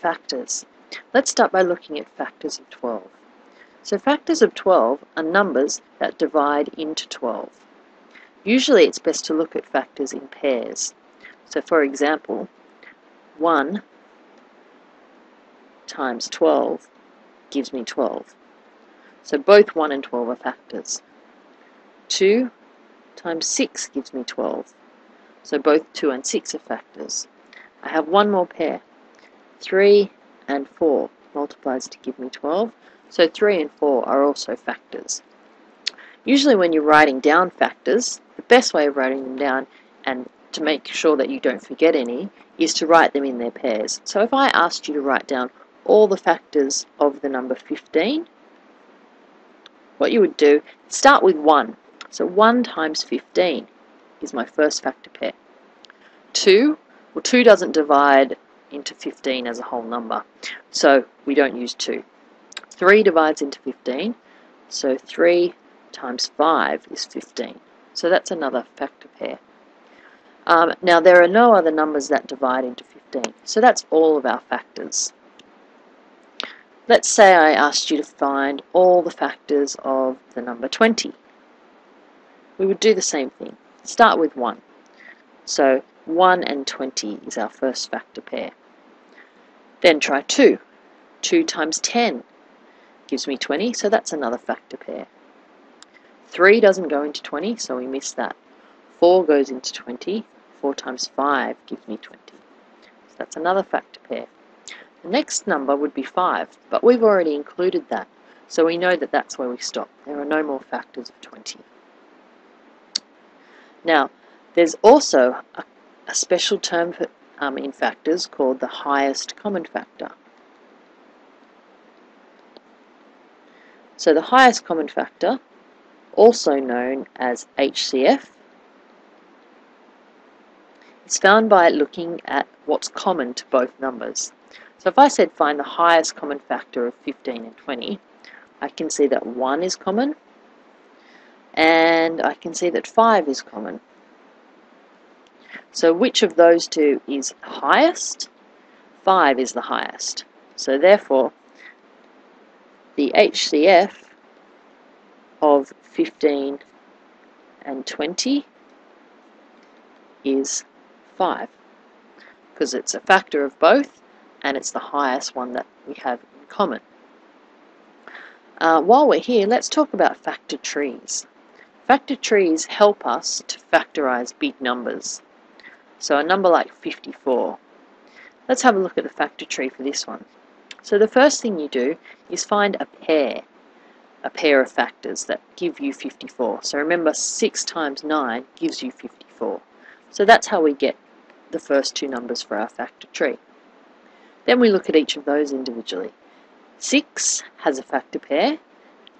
factors. Let's start by looking at factors of 12. So factors of 12 are numbers that divide into 12. Usually it's best to look at factors in pairs. So for example, 1 times 12 gives me 12. So both 1 and 12 are factors. 2 times 6 gives me 12. So both 2 and 6 are factors. I have one more pair. 3 and 4 multiplies to give me 12. So 3 and 4 are also factors. Usually when you're writing down factors, the best way of writing them down and to make sure that you don't forget any is to write them in their pairs. So if I asked you to write down all the factors of the number 15, what you would do is start with 1. So 1 times 15 is my first factor pair. 2, well 2 doesn't divide into 15 as a whole number, so we don't use 2. 3 divides into 15, so 3 times 5 is 15. So that's another factor pair. Now there are no other numbers that divide into 15, so that's all of our factors. Let's say I asked you to find all the factors of the number 20. We would do the same thing. Start with 1. So 1 and 20 is our first factor pair. Then try 2. 2 times 10 gives me 20, so that's another factor pair. 3 doesn't go into 20, so we miss that. 4 goes into 20. 4 times 5 gives me 20. So that's another factor pair. The next number would be 5, but we've already included that, so we know that that's where we stop. There are no more factors of 20. Now, there's also a special term for, in factors called the highest common factor. So the highest common factor, also known as HCF, is found by looking at what's common to both numbers. So if I said find the highest common factor of 15 and 20, I can see that 1 is common, and I can see that 5 is common. So which of those two is highest? 5 is the highest. So therefore, the HCF of 15 and 20 is 5, because it's a factor of both, and it's the highest one that we have in common. While we're here, let's talk about factor trees. Factor trees help us to factorize big numbers. So a number like 54. Let's have a look at the factor tree for this one. So the first thing you do is find a pair of factors that give you 54. So remember, 6 times 9 gives you 54. So that's how we get the first two numbers for our factor tree. Then we look at each of those individually. 6 has a factor pair.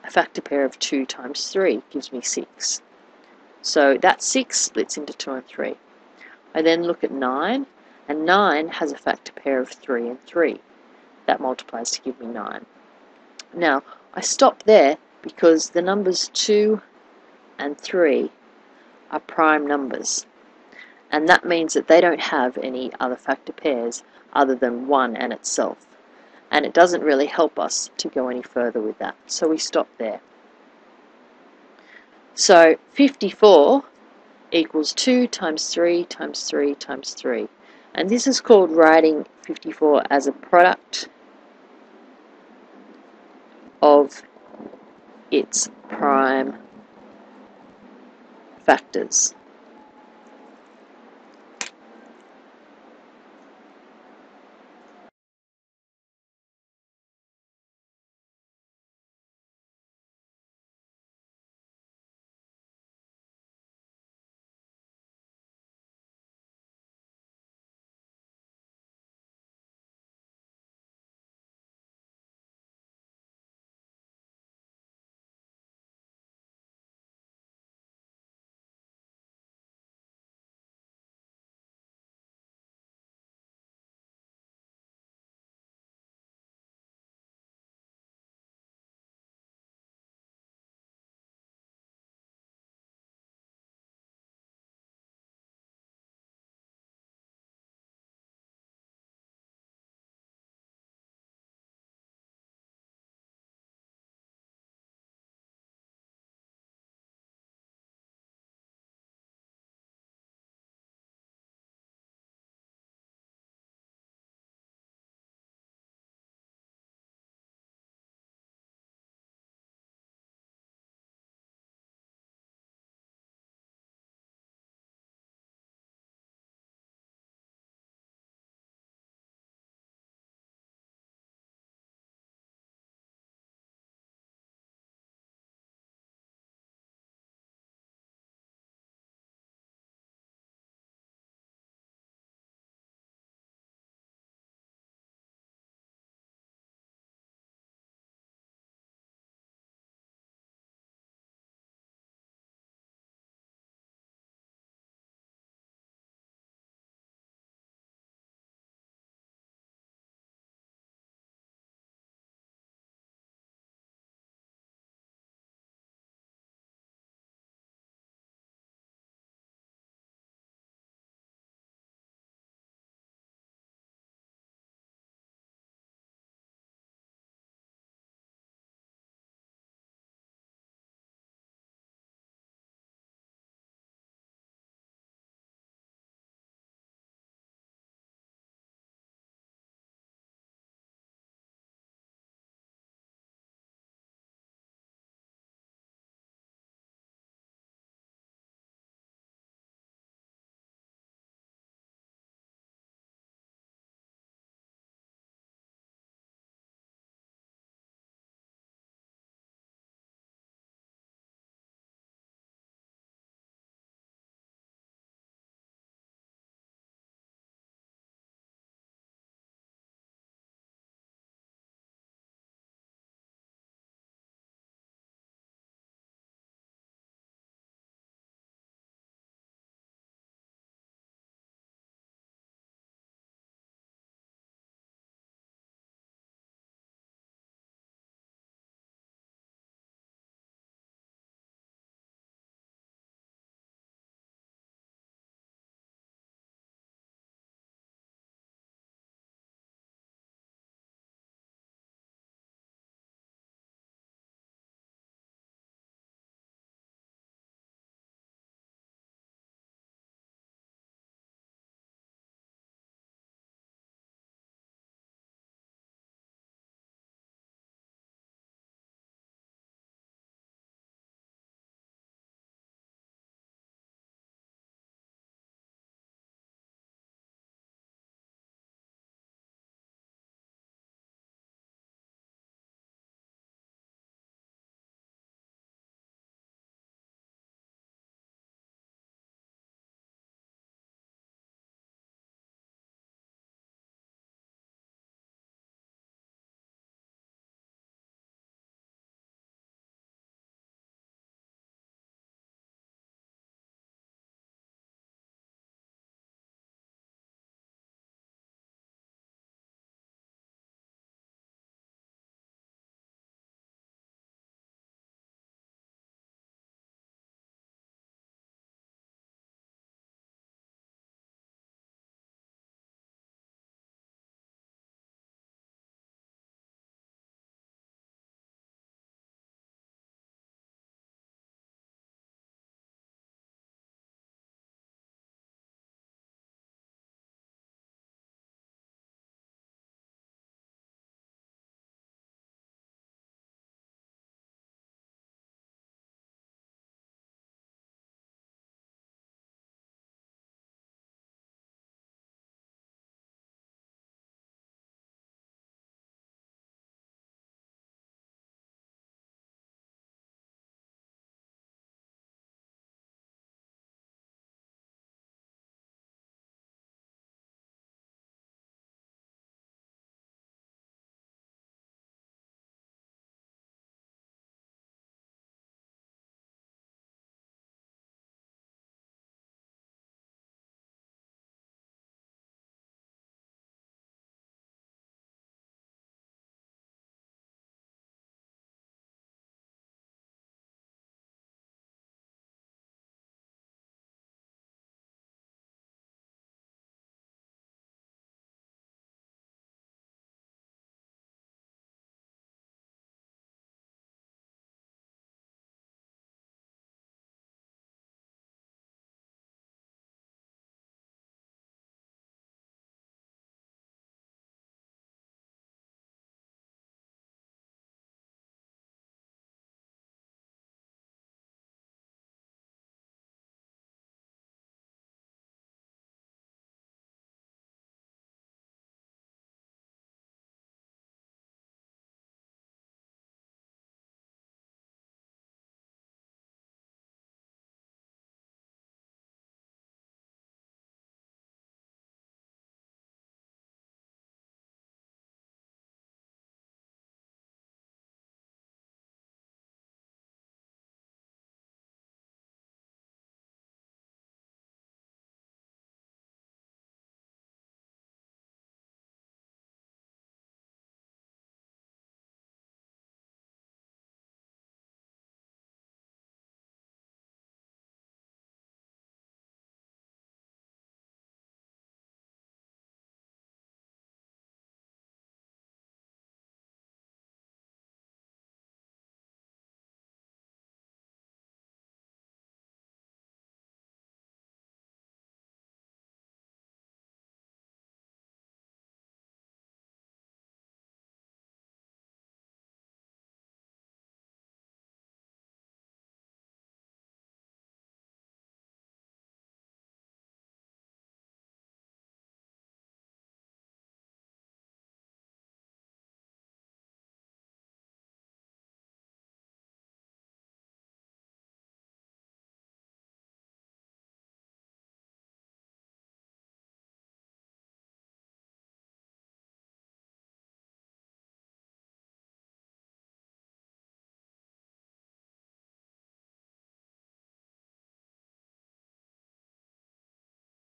A factor pair of 2 times 3 gives me 6. So that 6 splits into 2 and 3. I then look at 9, and 9 has a factor pair of 3 and 3. That multiplies to give me 9. Now, I stop there because the numbers 2 and 3 are prime numbers, and that means that they don't have any other factor pairs other than 1 and itself, and it doesn't really help us to go any further with that, so we stop there. So 54 equals 2 times 3 times 3 times 3, and this is called writing 54 as a product of its prime factors.